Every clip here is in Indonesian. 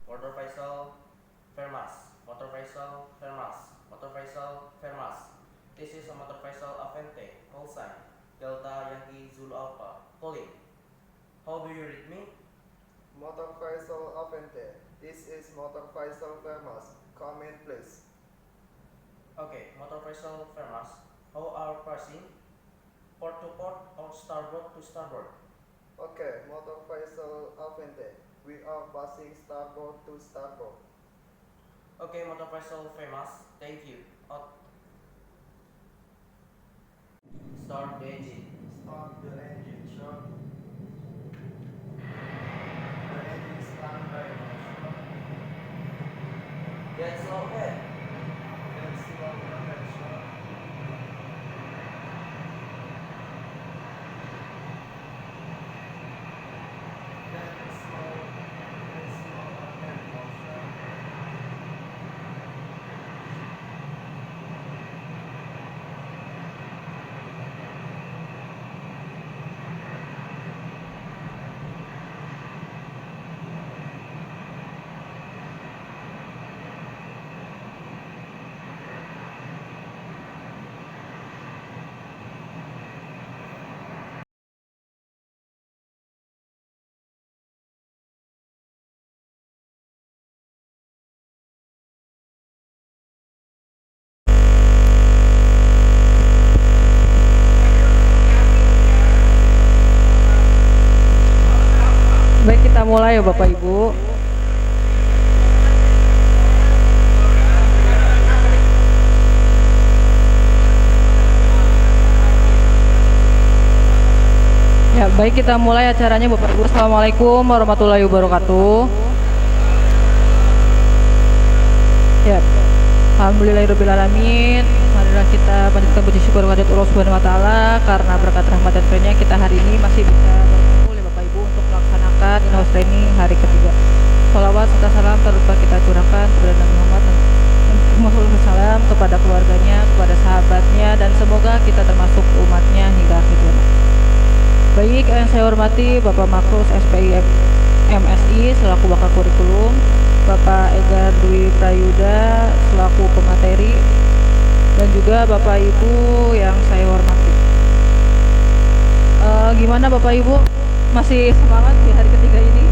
Motor Faisal Fermas, Motor Faisal Fermas, Motor Faisal Fermas. This is a Motor Faisal Avente, call sign, Delta Yankee Zulu Alpha, calling. How do you read me? Motor Faisal Avente. This is Motor Faisal Fermas. Come in, please. Okay, Motor Faisal Fermas, how are passing? Port to port or starboard to starboard? Okay, Motor Faisal Avente. We are passing starboard to starboard. Okay, Motor Faisal Fermas, thank you. Out. Start the engine. Start the engine, sure. The engine standby, sure. Get slow ahead. Let's slow ahead, sure. Let's slow ahead, sure. Baik, kita mulai ya Bapak Ibu. Ya, baik, kita mulai acaranya Bapak Ibu. Assalamualaikum warahmatullahi wabarakatuh. Ya, alhamdulillahirobbilalamin. Marilah kita panjatkan puji syukur kepada Allah Subhanahu wa taala karena berkat rahmat dan karunia kita hari ini masih bisa berkumpul ya Bapak Ibu untuk melaksanakan in-house training hari ketiga. Sholawat serta salam terlupa kita curahkan kepada Nabi Muhammad SAW, kepada keluarganya, kepada sahabatnya, dan semoga kita termasuk umatnya hingga akhir zaman. Baik, yang saya hormati Bapak Makrus SPI MSI selaku Bakal Kurikulum, Bapak Egar Dwi Prayuda selaku pemateri, dan juga Bapak Ibu yang saya hormati. Gimana Bapak Ibu? Masih semangat di hari ketiga ini?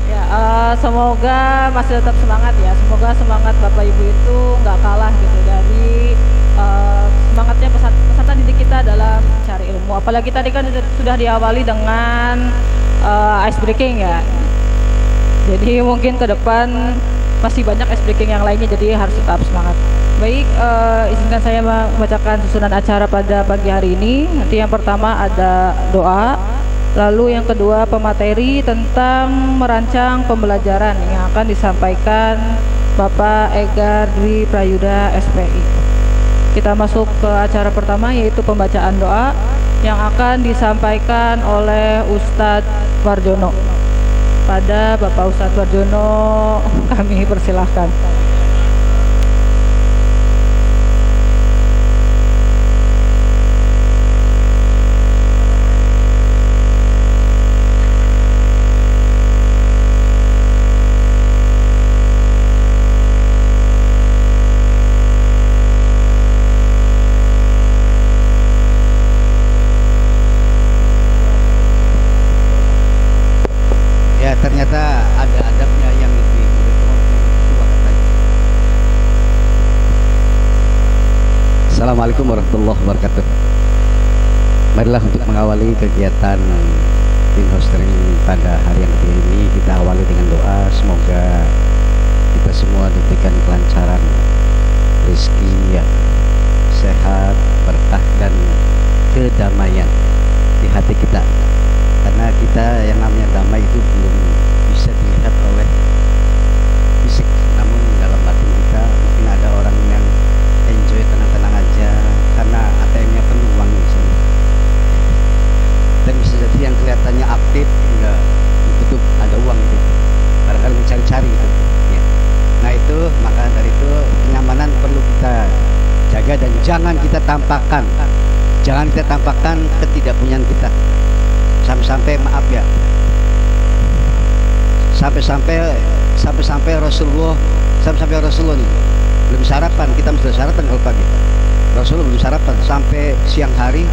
Ya, semoga masih tetap semangat ya. Semoga semangat Bapak Ibu itu nggak kalah gitu dari semangatnya peserta didik kita dalam cari ilmu. Apalagi tadi kan sudah diawali dengan ice breaking ya. Jadi mungkin ke depan masih banyak ice breaking yang lainnya, jadi harus tetap semangat. Baik, izinkan saya membacakan susunan acara pada pagi hari ini. Nanti yang pertama ada doa, lalu yang kedua pemateri tentang merancang pembelajaran yang akan disampaikan Bapak Egar Dwi Prayuda SPI. Kita masuk ke acara pertama, yaitu pembacaan doa yang akan disampaikan oleh Ustadz Warjono. Pada Bapak Ustadz Warjono kami persilahkan. Ya, ternyata ada adabnya yang lebih tua katanya. Assalamualaikum warahmatullahi wabarakatuh. Marilah untuk mengawali kegiatan in-house training pada hari yang ketiga ini, kita awali dengan doa. Semoga kita semua diberikan kelancaran, rezeki yang sehat, berkah, dan kedamaian di hati kita. Karena kita yang namanya damai itu belum bisa dilihat oleh fisik, namun dalam batin kita mungkin ada orang yang enjoy tenang-tenang aja karena ATM-nya penuh uang misalnya, dan bisa jadi yang kelihatannya aktif hingga ditutup ada uang gitu, barangkali mencari-cari gitu ya. Nah itu, maka dari itu kenyamanan perlu kita jaga dan jangan kita tampakkan ketidakpunyaan kita. Sampai-sampai maaf ya, sampai Rasulullah nih belum sarapan. Kita mesti sarapan kalau pagi. Rasulullah belum sarapan sampai siang hari,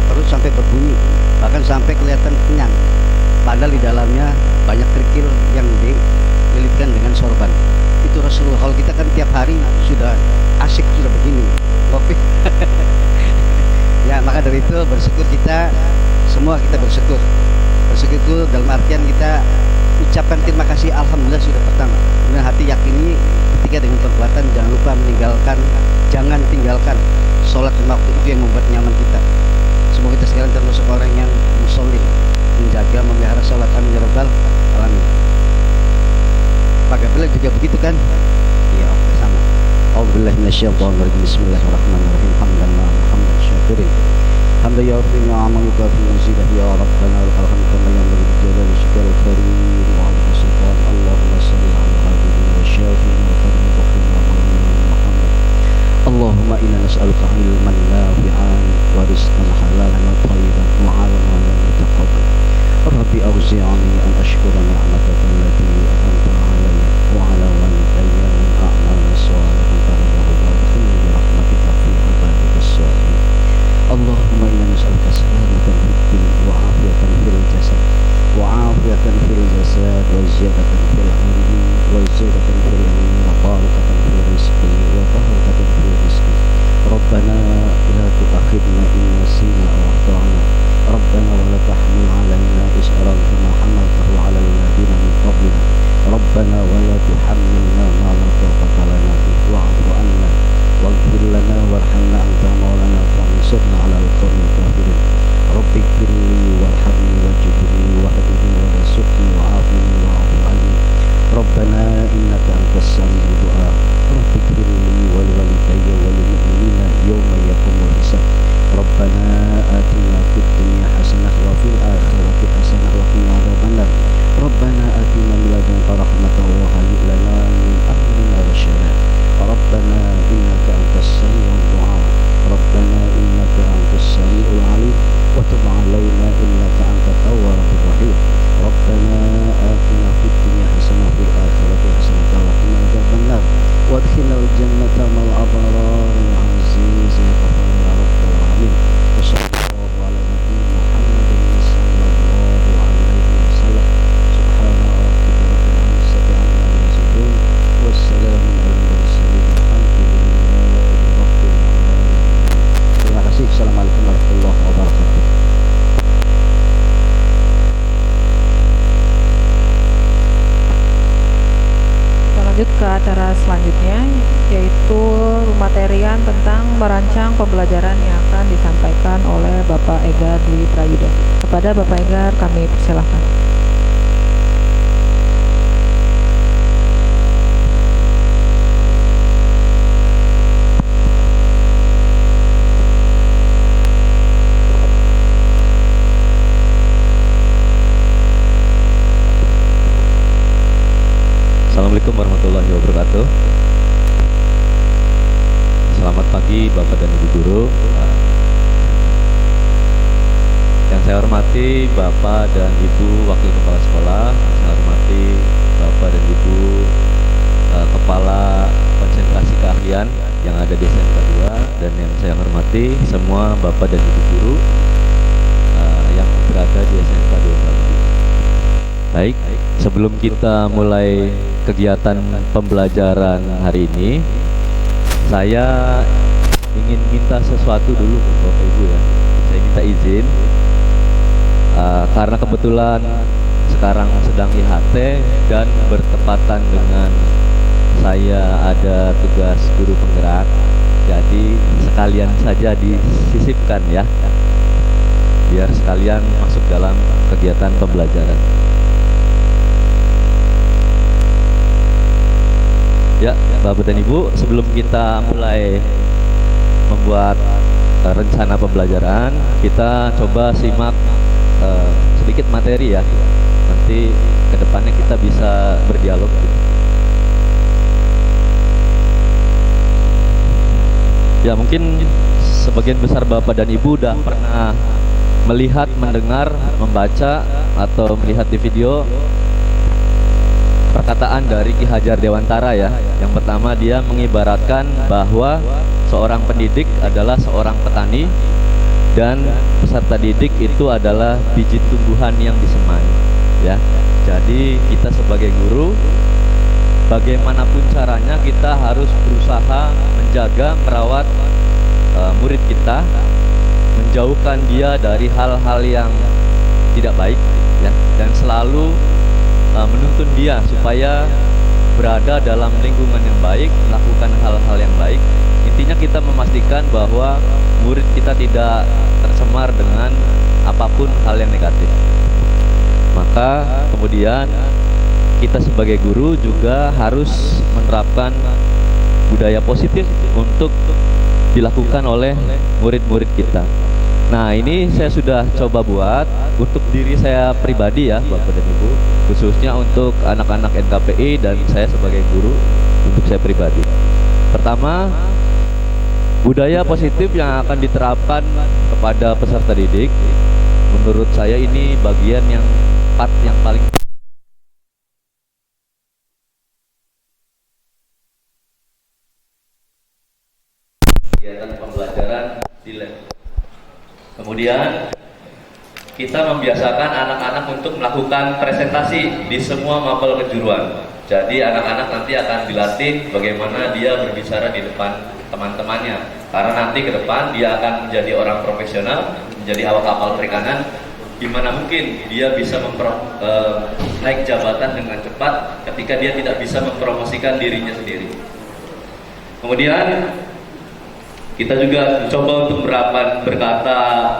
perut sampai berbunyi, bahkan sampai kelihatan kenyang, padahal di dalamnya banyak kerikil yang dililitkan dengan sorban. Itu Rasulullah. Kalau kita kan tiap hari sudah asik, sudah begini kopi. Ya, maka dari itu bersyukur kita semua, kita bersyukur itu dalam artian kita ucapkan terima kasih, alhamdulillah sudah pertama. Dengan hati yakini, ketiga dengan perbuatan, jangan tinggalkan sholat lima waktu, itu yang membuat nyaman kita. Semoga kita sekalian termasuk orang yang musholin, menjaga, memelihara sholat. Amin ya rabbal alamin. Pak Gabriel juga begitu kan? Iya, oke, sama. A'udzubillahi minasyaitonir rajim. Bismillahirrahmanirrahim. Hamdalillah, hamdan syakirin. Hamdan yarfa'u ni'ama yukafi mazidah ya rabbana wa lakal hamdu kama yanbaghi li jalali wajhikal karim wa 'azimi sultan. Allahumma shalli 'ala habibina wa syafi'ina wa karim wa Muhammad. Allahumma inna nas'aluka ilman nafi'an wa rizqan halalan wa thayyiban wa 'amalan mutaqabbal. Rabbi awzi'ni an ashkura ni'mataka allati an'amta 'alayya wa 'ala walidayya wa an a'mala shalihan tardahu wa adkhilni bi rahmatika fi 'ibadikas shalihin. Allahumma inna nas'aluka salamatan fid din wa 'afiyatan fil jasad wa 'afiyatan fil jasad wa ziyadatan fil 'ilmi wa ziyadatan fil 'ilmi wa barakatan fil rizqi wa barakatan fil rizqi. Rabbana la tu'akhidna in nasina aw akhtana. Rabbana wa la tahmil 'alaina isran kama hamaltahu 'alal ladzina min qablina. Rabbana wa la tuhammilna ma la taqata lana bihi wa'fu 'anna waghfir lana warhamna anta maulana fansurna 'alal qaumil kafirin. Rabbi ighfirli warhamni wajibni wahdini warzuqni wa'afini wa'fu 'anni. Rabbana innaka antas sami'ud du'a. Rabbi ighfirli wa liwalidayya wa lil mu'minina yawma yaqumul hisab. Rabbana atina fid dunya hasanah wa fil akhirati hasanah wa qina adzabannar. Rabbana atina min ladunka rahmatan wa hayyi lana min amrina rasyada. Rabbana innaka antas sami'ud du'a. Rabbana innaka antas sami'ul 'alim wa tub 'alaina innaka antat tawwabur rahim. Rabbana atina fid dunya hasanah wa fil akhirati hasanah wa qina adzabannar. Wa adkhilnal jannata ma'al abrar ya aziz ya ghafar ya rabbal alamin. Wa sallallahu ala nabiyyina Muhammadin sallallahu alaihi wasallam. Subhana rabbika rabbil izzati amma yasifun wassalamun alal mursalin walhamdulillahi rabbil alamin. Terima kasih. Assalamualaikum warahmatullahi wabarakatuh. Kita lanjut ke acara selanjutnya, yaitu materian tentang merancang pembelajaran yang akan disampaikan oleh Bapak Egar Dwi Prayudha. Kepada Bapak Egar kami persilahkan. Assalamualaikum warahmatullahi wabarakatuh. Selamat pagi Bapak dan Ibu Guru. Yang saya hormati Bapak dan Ibu Wakil Kepala Sekolah, yang saya hormati Bapak dan Ibu Kepala Konsentrasi Keahlian yang ada di SMK 2, dan yang saya hormati semua Bapak dan Ibu Guru yang berada di SMK 2. Baik, sebelum kita mulai kegiatan pembelajaran hari ini, saya ingin minta sesuatu dulu Bapak Ibu ya. Saya minta izin karena kebetulan sekarang sedang IHT dan bertepatan dengan saya ada tugas guru penggerak, jadi sekalian saja disisipkan ya, biar sekalian masuk dalam kegiatan pembelajaran. Ya, Bapak dan Ibu, sebelum kita mulai membuat rencana pembelajaran, kita coba simak sedikit materi ya. Nanti kedepannya kita bisa berdialog. Ya, mungkin sebagian besar Bapak dan Ibu udah pernah melihat, mendengar, membaca, atau melihat di video perkataan dari Ki Hajar Dewantara ya. Yang pertama, dia mengibaratkan bahwa seorang pendidik adalah seorang petani dan peserta didik itu adalah biji tumbuhan yang disemai ya. Jadi kita sebagai guru, bagaimanapun caranya kita harus berusaha menjaga, merawat murid kita, menjauhkan dia dari hal-hal yang tidak baik ya, dan selalu menuntun dia supaya berada dalam lingkungan yang baik, melakukan hal-hal yang baik. Intinya kita memastikan bahwa murid kita tidak tercemar dengan apapun hal yang negatif. Maka kemudian kita sebagai guru juga harus menerapkan budaya positif untuk dilakukan oleh murid-murid kita. Nah, ini saya sudah coba buat untuk diri saya pribadi ya, Bapak dan Ibu, khususnya untuk anak-anak NKPI dan saya sebagai guru untuk saya pribadi. Pertama, budaya positif yang akan diterapkan kepada peserta didik, menurut saya ini bagian yang part yang paling kegiatan pembelajaran di lab. Kemudian kita membiasakan anak-anak untuk melakukan presentasi di semua mapel kejuruan. Jadi anak-anak nanti akan dilatih bagaimana dia berbicara di depan teman-temannya, karena nanti ke depan dia akan menjadi orang profesional, menjadi awak kapal perikanan. Gimana mungkin dia bisa naik jabatan dengan cepat ketika dia tidak bisa mempromosikan dirinya sendiri. Kemudian kita juga coba untuk berkata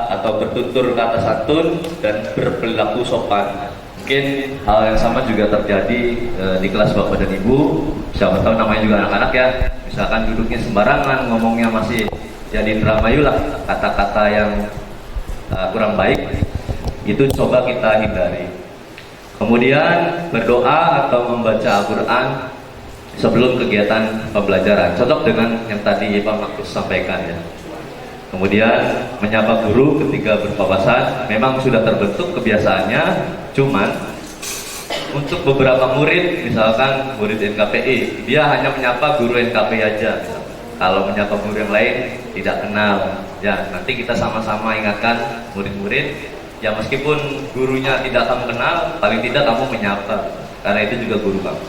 atau bertutur kata santun dan berperilaku sopan. Mungkin hal yang sama juga terjadi di kelas Bapak dan Ibu. Siapa tahu namanya juga anak-anak ya. Misalkan duduknya sembarangan, ngomongnya masih jadi dramayu lah, kata-kata yang kurang baik. Itu coba kita hindari. Kemudian berdoa atau membaca Al-Quran sebelum kegiatan pembelajaran. Cocok dengan yang tadi Pak Makus sampaikan ya. Kemudian menyapa guru ketika berpapasan memang sudah terbentuk kebiasaannya, cuman untuk beberapa murid, misalkan murid NKPI, dia hanya menyapa guru NKPI aja. Kalau menyapa guru yang lain tidak kenal. Ya, nanti kita sama-sama ingatkan murid-murid, ya meskipun gurunya tidak kamu kenal, paling tidak kamu menyapa, karena itu juga guru kamu.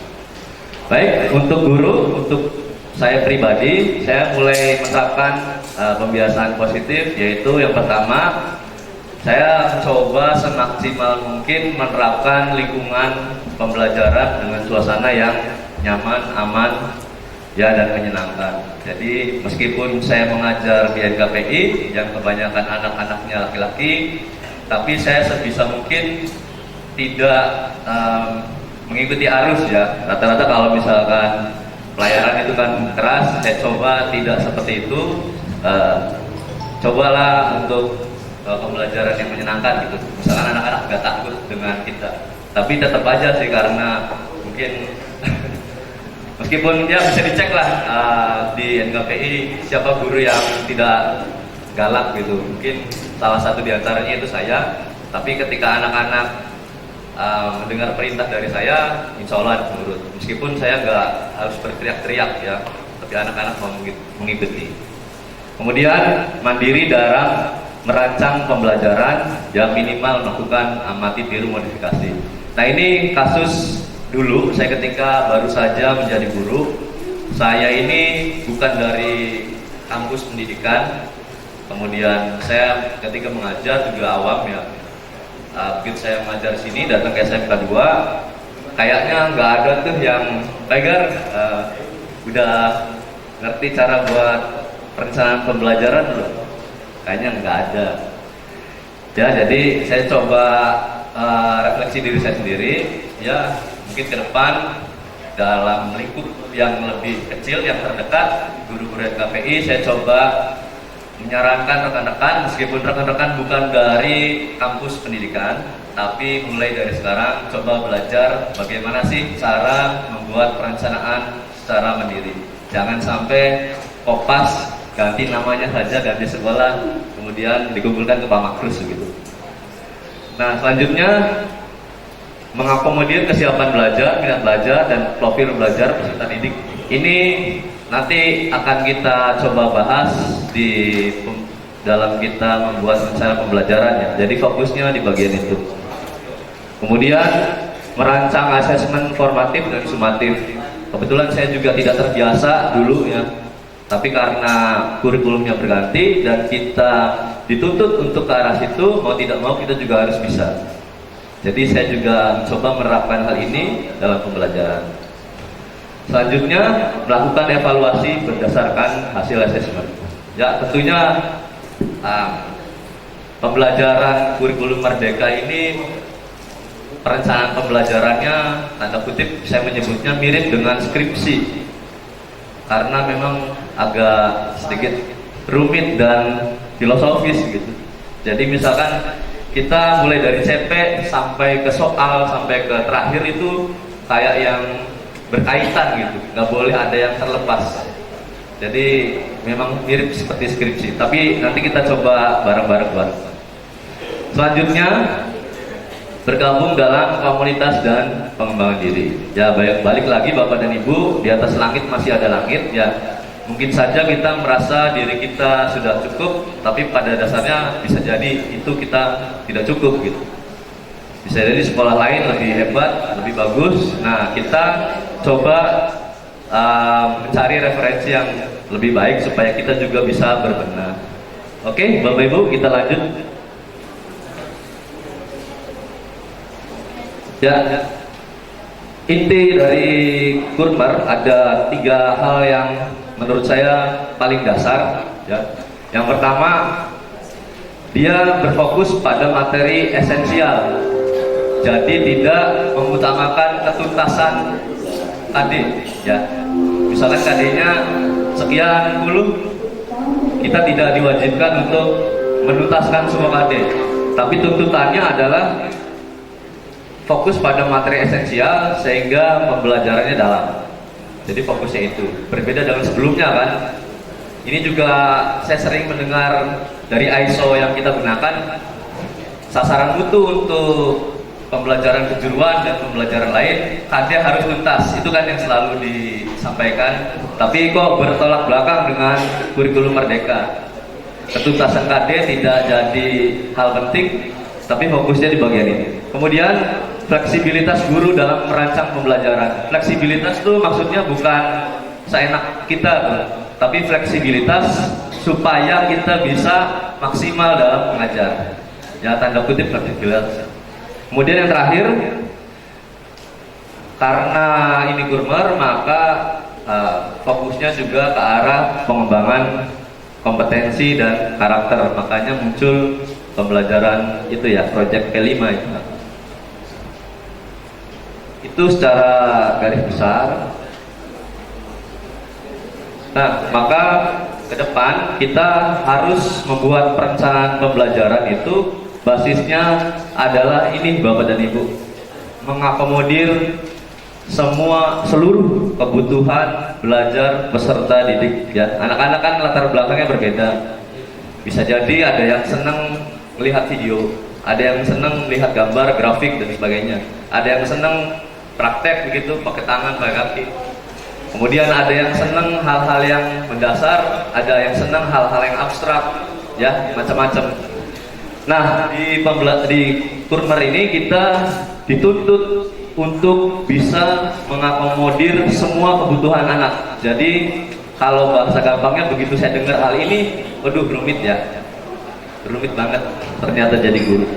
Baik, untuk guru, untuk saya pribadi, saya mulai menerapkan pembiasaan positif, yaitu yang pertama, saya coba semaksimal mungkin menerapkan lingkungan pembelajaran dengan suasana yang nyaman, aman, ya dan menyenangkan. Jadi meskipun saya mengajar di NKPI yang kebanyakan anak-anaknya laki-laki, tapi saya sebisa mungkin tidak mengikuti arus ya. Rata-rata kalau misalkan pelayaran itu kan keras, saya coba tidak seperti itu. Cobalah untuk pembelajaran yang menyenangkan gitu. Misalkan anak-anak nggak takut dengan kita, tapi tetap aja sih, karena mungkin meskipun ya bisa dicek lah di NKPI siapa guru yang tidak galak gitu. Mungkin salah satu diantaranya itu saya. Tapi ketika anak-anak mendengar perintah dari saya, insya Allah menurut. Meskipun saya nggak harus berteriak-teriak ya, tapi anak-anak mau mengikuti. Kemudian mandiri dalam merancang pembelajaran, ya minimal melakukan amati tiru modifikasi. Nah ini kasus dulu saya ketika baru saja menjadi guru. Saya ini bukan dari kampus pendidikan. Kemudian saya ketika mengajar juga awam ya. Begitu saya mengajar sini, datang ke SMK 2, kayaknya nggak ada tuh yang Tiger udah ngerti cara buat perencanaan pembelajaran belum? Kayaknya nggak ada. Ya, jadi saya coba refleksi diri saya sendiri. Ya, mungkin ke depan dalam lingkup yang lebih kecil, yang terdekat, guru-guru NKPI, saya coba menyarankan rekan-rekan, meskipun rekan-rekan bukan dari kampus pendidikan, tapi mulai dari sekarang coba belajar bagaimana sih cara membuat perencanaan secara mandiri. Jangan sampai kopas, ganti namanya saja, ganti sekolah, kemudian dikumpulkan ke Pak Makrus gitu. Nah selanjutnya mengakomodir kesiapan belajar, minat belajar, dan profil belajar peserta didik. Ini nanti akan kita coba bahas dalam kita membuat rencana pembelajarannya. Jadi fokusnya di bagian itu. Kemudian merancang asesmen formatif dan sumatif. Kebetulan saya juga tidak terbiasa dulu ya, tapi karena kurikulumnya berganti dan kita dituntut untuk ke arah situ, mau tidak mau kita juga harus bisa. Jadi saya juga coba menerapkan hal ini dalam pembelajaran. Selanjutnya melakukan evaluasi berdasarkan hasil asesmen. Ya tentunya pembelajaran kurikulum Merdeka ini perencanaan pembelajarannya tanda kutip saya menyebutnya mirip dengan skripsi karena memang agak sedikit rumit dan filosofis gitu. Jadi misalkan kita mulai dari CP sampai ke soal sampai ke terakhir itu kayak yang berkaitan gitu, nggak boleh ada yang terlepas. Jadi memang mirip seperti skripsi, tapi nanti kita coba bareng-bareng buat. Selanjutnya bergabung dalam komunitas dan pengembangan diri. Ya balik lagi Bapak dan Ibu, di atas langit masih ada langit ya. Mungkin saja kita merasa diri kita sudah cukup, tapi pada dasarnya bisa jadi itu kita tidak cukup gitu. Bisa jadi sekolah lain lebih hebat, lebih bagus. Nah kita coba mencari referensi yang lebih baik supaya kita juga bisa berbenah. Oke, Bapak Ibu, kita lanjut. Ya, inti dari Kurmer ada 3 hal yang menurut saya paling dasar. Ya, yang pertama dia berfokus pada materi esensial. Jadi tidak mengutamakan ketuntasan KD. Ya, misalkan KD-nya sekian puluh, kita tidak diwajibkan untuk menuntaskan semua KD. Tapi tuntutannya adalah fokus pada materi esensial sehingga pembelajarannya dalam. Jadi fokusnya itu berbeda dengan sebelumnya kan. Ini juga saya sering mendengar dari ISO yang kita gunakan, sasaran mutu untuk pembelajaran kejuruan dan pembelajaran lain KD harus tuntas, itu kan yang selalu disampaikan. Tapi kok bertolak belakang dengan kurikulum Merdeka. Ketuntasan KD tidak jadi hal penting, tapi fokusnya di bagian ini. Kemudian fleksibilitas guru dalam merancang pembelajaran. Fleksibilitas itu maksudnya bukan seenak kita, tapi fleksibilitas supaya kita bisa maksimal dalam mengajar. Ya tanda kutip fleksibilitas. Kemudian yang terakhir, karena ini Kurmer, maka fokusnya juga ke arah pengembangan kompetensi dan karakter. Makanya muncul pembelajaran itu ya, project P5 itu. Itu secara garis besar. Nah, maka ke depan kita harus membuat perencanaan pembelajaran itu basisnya adalah ini Bapak dan Ibu, mengakomodir seluruh kebutuhan belajar peserta didik ya. Anak-anak kan latar belakangnya berbeda. Bisa jadi ada yang senang melihat video, ada yang senang melihat gambar, grafik dan sebagainya. Ada yang senang praktek begitu, pakai tangan, pakai kaki. Kemudian ada yang senang hal-hal yang mendasar, ada yang senang hal-hal yang abstrak, ya macam-macam. Nah di Kurmer ini kita dituntut untuk bisa mengakomodir semua kebutuhan anak. Jadi kalau bahasa gampangnya begitu saya dengar hal ini, waduh rumit ya, rumit banget ternyata jadi guru.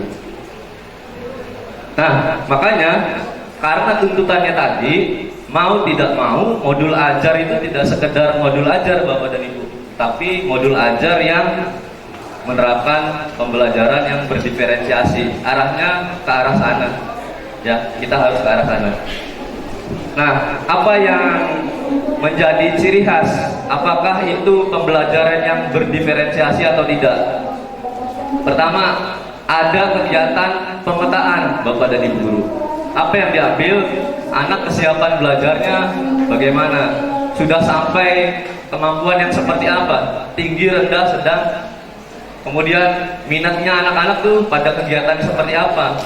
Nah makanya karena tuntutannya tadi, mau tidak mau modul ajar itu tidak sekedar modul ajar Bapak dan Ibu, tapi modul ajar yang menerapkan pembelajaran yang berdiferensiasi, arahnya ke arah sana. Ya, kita harus ke arah sana. Nah, apa yang menjadi ciri khas? Apakah itu pembelajaran yang berdiferensiasi atau tidak? Pertama, ada kegiatan pemetaan Bapak dan Ibu guru. Apa yang diambil? Anak kesiapan belajarnya bagaimana? Sudah sampai kemampuan yang seperti apa? Tinggi, rendah, sedang? Kemudian minatnya anak-anak tuh pada kegiatan seperti apa?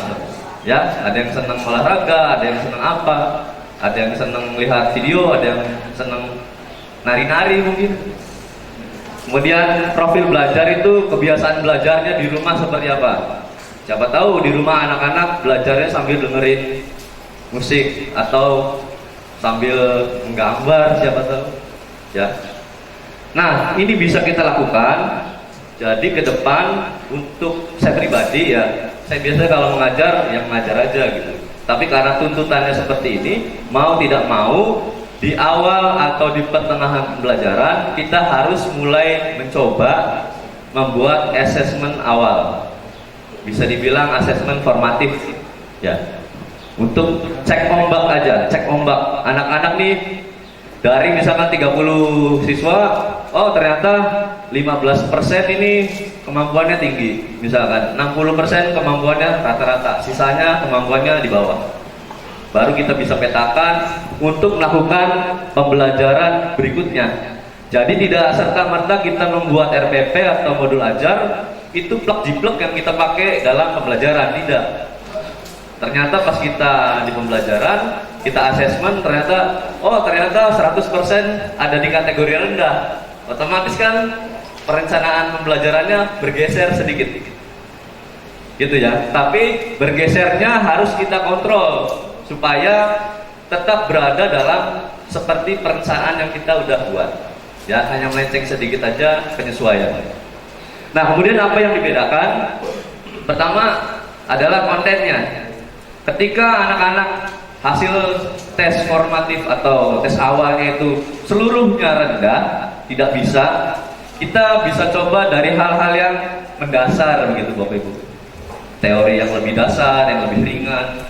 Ya, ada yang senang olahraga, ada yang senang apa, ada yang senang lihat video, ada yang senang nari-nari mungkin. Kemudian profil belajar itu kebiasaan belajarnya di rumah seperti apa? Siapa tahu di rumah anak-anak belajarnya sambil dengerin musik atau sambil menggambar, siapa tahu. Ya. Nah, ini bisa kita lakukan. Jadi ke depan untuk saya pribadi ya, saya biasanya kalau mengajar yang mengajar aja gitu. Tapi karena tuntutannya seperti ini, mau tidak mau di awal atau di pertengahan pembelajaran kita harus mulai mencoba membuat asesmen awal. Bisa dibilang asesmen formatif ya. Untuk cek ombak aja, cek ombak. Anak-anak nih dari misalkan 30 siswa, oh ternyata 15% ini kemampuannya tinggi, misalkan 60% kemampuannya rata-rata, sisanya kemampuannya di bawah. Baru kita bisa petakan untuk melakukan pembelajaran berikutnya. Jadi tidak serta-merta kita membuat RPP atau modul ajar itu plek-jiplek yang kita pakai dalam pembelajaran, tidak. Ternyata pas kita di pembelajaran, kita asesmen ternyata, oh ternyata 100% ada di kategori rendah. Otomatis kan perencanaan pembelajarannya bergeser sedikit. Gitu ya. Tapi bergesernya harus kita kontrol supaya tetap berada dalam seperti perencanaan yang kita udah buat. Ya, hanya melenceng sedikit aja penyesuaian. Nah, kemudian apa yang dibedakan? Pertama adalah kontennya. Ketika anak-anak hasil tes formatif atau tes awalnya itu seluruhnya rendah, tidak bisa, kita bisa coba dari hal-hal yang mendasar begitu Bapak Ibu. Teori yang lebih dasar, yang lebih ringan.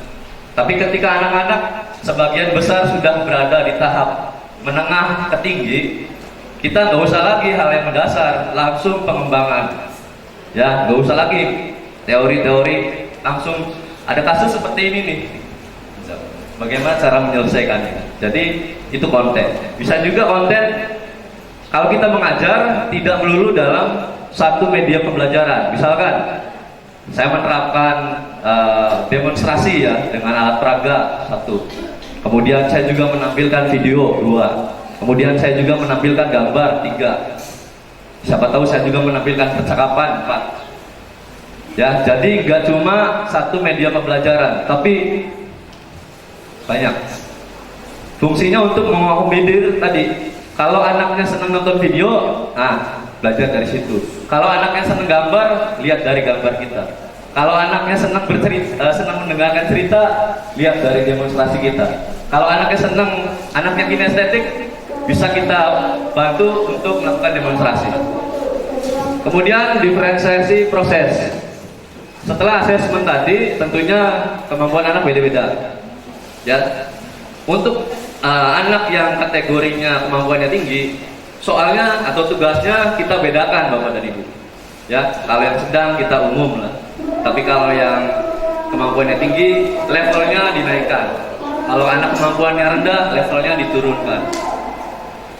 Tapi ketika anak-anak sebagian besar sudah berada di tahap menengah ke tinggi, kita nggak usah lagi hal yang mendasar, langsung pengembangan. Ya, nggak usah lagi teori-teori, langsung ada kasus seperti ini nih. Bagaimana cara menyelesaikannya? Jadi itu konten. Bisa juga konten kalau kita mengajar tidak melulu dalam satu media pembelajaran. Misalkan saya menerapkan demonstrasi ya dengan alat peraga 1. Kemudian saya juga menampilkan video 2. Kemudian saya juga menampilkan gambar 3. Siapa tahu saya juga menampilkan percakapan 4. Ya, jadi nggak cuma satu media pembelajaran, tapi banyak. Fungsinya untuk mengakomodir tadi. Kalau anaknya senang nonton video, nah belajar dari situ. Kalau anaknya senang gambar, lihat dari gambar kita. Kalau anaknya senang bercerita, senang mendengarkan cerita, lihat dari demonstrasi kita. Kalau anaknya senang, anaknya kinestetik, bisa kita bantu untuk melakukan demonstrasi. Kemudian diferensiasi proses. Setelah asesmen tadi, tentunya kemampuan anak beda-beda. Ya, untuk anak yang kategorinya kemampuannya tinggi, soalnya atau tugasnya kita bedakan Bapak dan Ibu. Ya, kalau yang sedang kita umum lah. Tapi kalau yang kemampuannya tinggi, levelnya dinaikkan. Kalau anak kemampuannya rendah, levelnya diturunkan.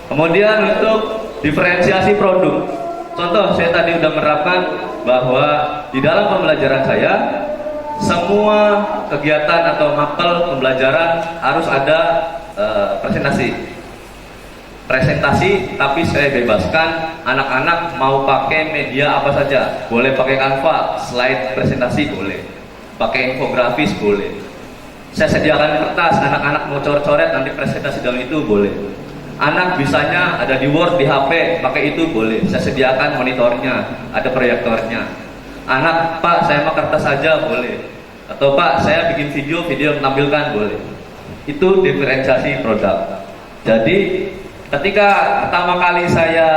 Kemudian untuk diferensiasi produk. Contoh, saya tadi sudah menerapkan bahwa di dalam pembelajaran saya, semua kegiatan atau mapel pembelajaran harus ada presentasi, tapi saya bebaskan anak-anak mau pakai media apa saja. Boleh pakai Canva, slide presentasi boleh, pakai infografis boleh. Saya sediakan kertas, anak-anak mau coret-coret nanti presentasi dalam itu boleh. Anak bisanya ada di Word, di HP, pakai itu boleh. Saya sediakan monitornya, ada proyektornya. Anak, Pak, saya mau kertas saja boleh. Atau Pak, saya bikin video menampilkan boleh. Itu diferensiasi produk. Jadi ketika pertama kali saya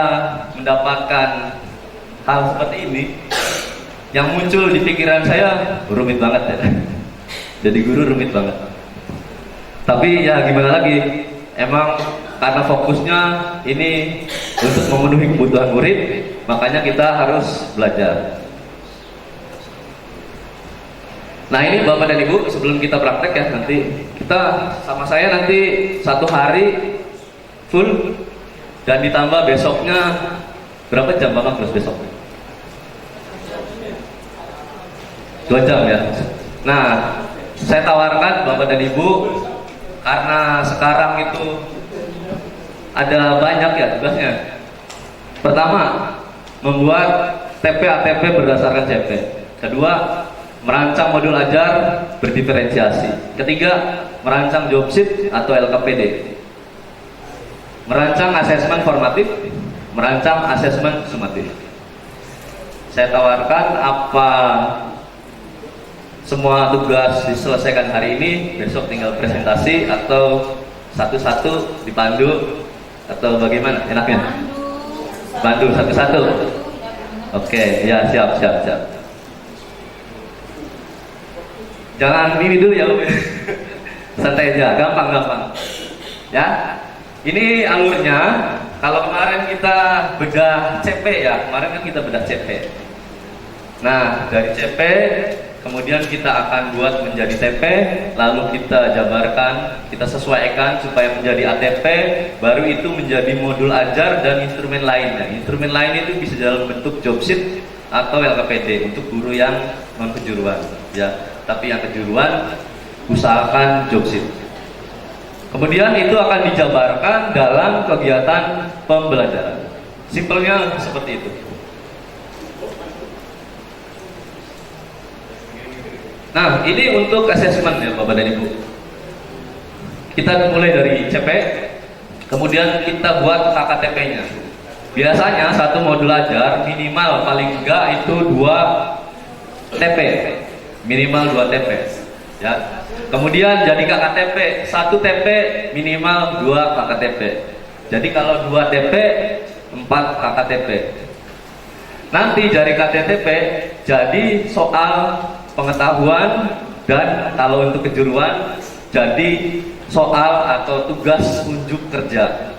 mendapatkan hal seperti ini, yang muncul di pikiran saya rumit banget ya. Jadi guru rumit banget. Tapi ya gimana lagi? Emang karena fokusnya ini untuk memenuhi kebutuhan murid, makanya kita harus belajar. Nah ini Bapak dan Ibu, sebelum kita praktek ya, nanti kita sama saya nanti 1 hari full dan ditambah besoknya berapa jam Bapak terus besoknya? 2 jam ya. Nah saya tawarkan Bapak dan Ibu, karena sekarang itu ada banyak ya tugasnya. Pertama, membuat TP ATP berdasarkan CP. Kedua, merancang modul ajar berdiferensiasi. Ketiga, merancang job sheet atau LKPD. Merancang asesmen formatif, merancang asesmen sumatif. Saya tawarkan apa semua tugas diselesaikan hari ini, besok tinggal presentasi atau satu-satu dipandu atau bagaimana enaknya? Bantu satu-satu. Oke, ya siap. Jangan ini dulu ya, santai aja, gampang. Ya, ini alurnya. Kalau kemarin kita bedah CP ya, kemarin kan kita bedah CP. Nah, dari CP kemudian kita akan buat menjadi TP, lalu kita jabarkan, kita sesuaikan supaya menjadi ATP, baru itu menjadi modul ajar dan instrumen lainnya. Instrumen lain itu bisa dalam bentuk job sheet atau LKPD untuk guru yang non kejuruan, ya. Tapi yang kejuruan usahakan job sheet. Kemudian itu akan dijabarkan dalam kegiatan pembelajaran. Simpelnya seperti itu. Nah, ini untuk asesmen ya Bapak dan Ibu. Kita mulai dari CP, kemudian kita buat KKTP-nya. Biasanya satu modul ajar minimal paling enggak itu 2 TP. Minimal 2 TP. Ya. Kemudian jadi KKTP, 1 TP minimal 2 KKTP. Jadi kalau 2 TP 4 KKTP. Nanti dari KTTP jadi soal pengetahuan, dan kalau untuk kejuruan jadi soal atau tugas unjuk kerja.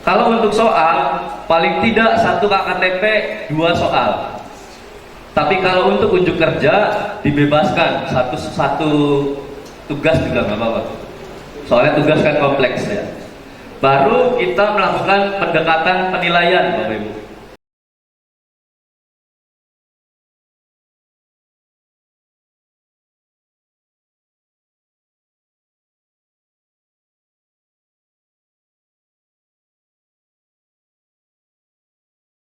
Kalau untuk soal paling tidak 1 KKTP 2 soal. Tapi kalau untuk unjuk kerja dibebaskan satu tugas juga nggak apa-apa. Soalnya tugas kan kompleks ya. Baru kita melakukan pendekatan penilaian Bapak Ibu.